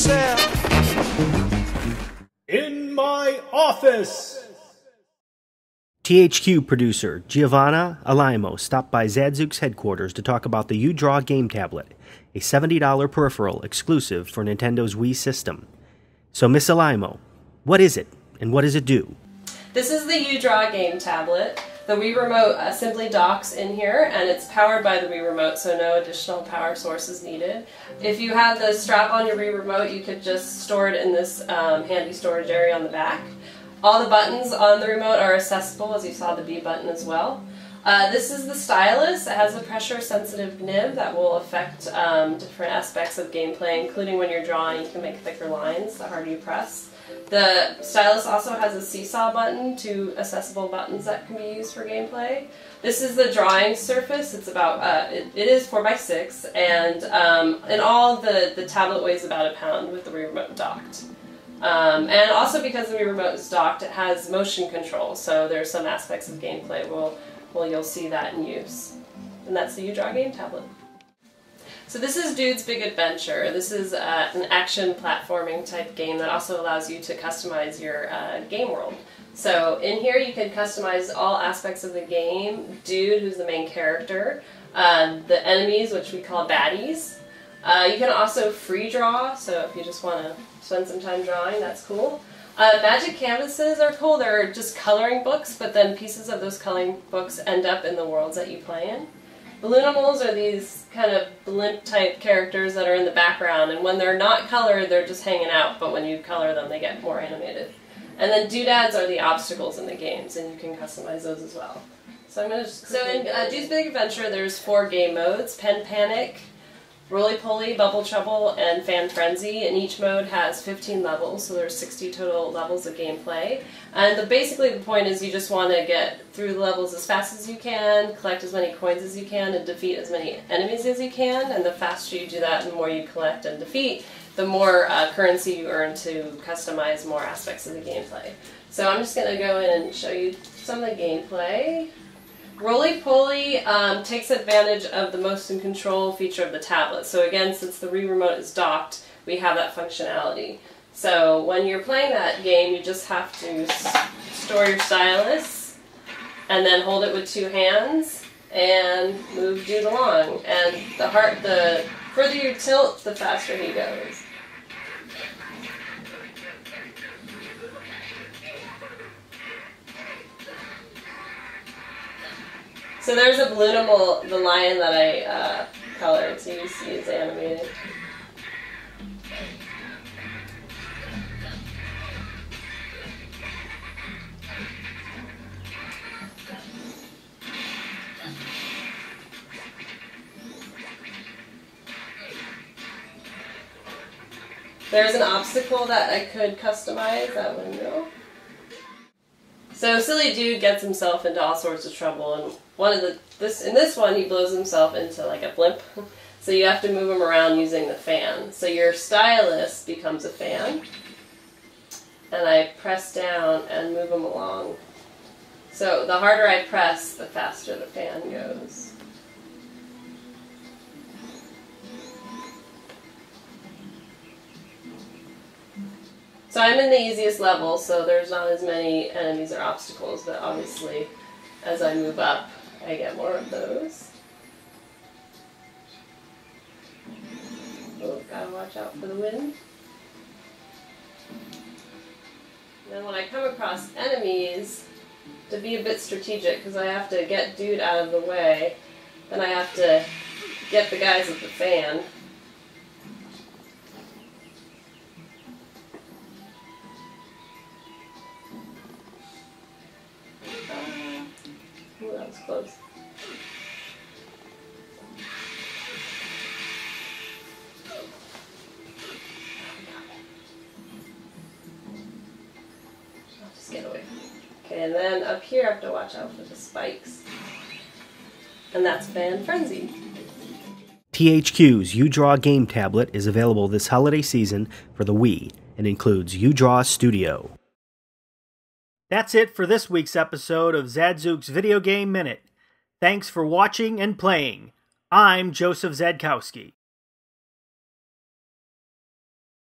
yourself. In my office! THQ producer Giovanna Alaimo stopped by Zadzooks headquarters to talk about the uDraw game tablet, a $70 peripheral exclusive for Nintendo's Wii system. So Miss Alaimo, what is it, and what does it do? This is the uDraw game tablet. The Wii Remote simply docks in here, and it's powered by the Wii Remote, so no additional power source is needed. If you have the strap on your Wii Remote, you could just store it in this handy storage area on the back. All the buttons on the remote are accessible, as you saw the B button as well. This is the stylus. It has a pressure-sensitive nib that will affect different aspects of gameplay, including when you're drawing, you can make thicker lines the harder you press. The stylus also has a seesaw button, two accessible buttons that can be used for gameplay. This is the drawing surface. It's about it is 4x6, and in all the tablet weighs about a pound with the Wii Remote docked. And also because the Wii Remote is docked, it has motion control, so there's some aspects of gameplay where you'll see that in use. And that's the uDraw game tablet. So this is Dude's Big Adventure. This is an action platforming type game that also allows you to customize your game world. So in here you can customize all aspects of the game. Dude, who's the main character, the enemies, which we call baddies. You can also free draw, so if you just want to spend some time drawing, that's cool. Magic canvases are cool. They're just coloring books, but then pieces of those coloring books end up in the worlds that you play in. Balloonimals are these kind of blimp-type characters that are in the background, and when they're not colored, they're just hanging out, but when you color them, they get more animated. And then doodads are the obstacles in the games, and you can customize those as well. So I'm going to just in Dude's Big Adventure, there's 4 game modes: Pen Panic, Rolypoly, Bubble Trouble, and Fan Frenzy, and each mode has 15 levels, so there's 60 total levels of gameplay. And basically the point is you just want to get through the levels as fast as you can, collect as many coins as you can, and defeat as many enemies as you can, and the faster you do that, the more you collect and defeat, the more currency you earn to customize more aspects of the gameplay. So I'm just going to go in and show you some of the gameplay. Rolypoly takes advantage of the motion control feature of the tablet. So again, since the Wii Remote is docked, we have that functionality. So when you're playing that game, you just have to store your stylus and then hold it with 2 hands and move Dude along. And the further you tilt, the faster he goes. So there's a Balloonimal, the lion that I colored, so you see it's animated. There's an obstacle that I could customize, that window. So Silly Dude gets himself into all sorts of trouble, and in this one he blows himself into like a blimp. So you have to move him around using the fan. So your stylus becomes a fan, and I press down and move him along. So the harder I press, the faster the fan goes. So I'm in the easiest level, so there's not as many enemies or obstacles, but obviously as I move up, I get more of those. Oh, gotta watch out for the wind. And then when I come across enemies, to be a bit strategic, because I have to get Dude out of the way, then I have to get the guys with the fan. Ooh, that was close. I'll just get away. Okay, and then up here I have to watch out for the spikes. And that's Fan Frenzy. THQ's uDraw game tablet is available this holiday season for the Wii and includes uDraw Studio. That's it for this week's episode of Zadzooks Video Game Minute. Thanks for watching and playing. I'm Joseph Zadkowski.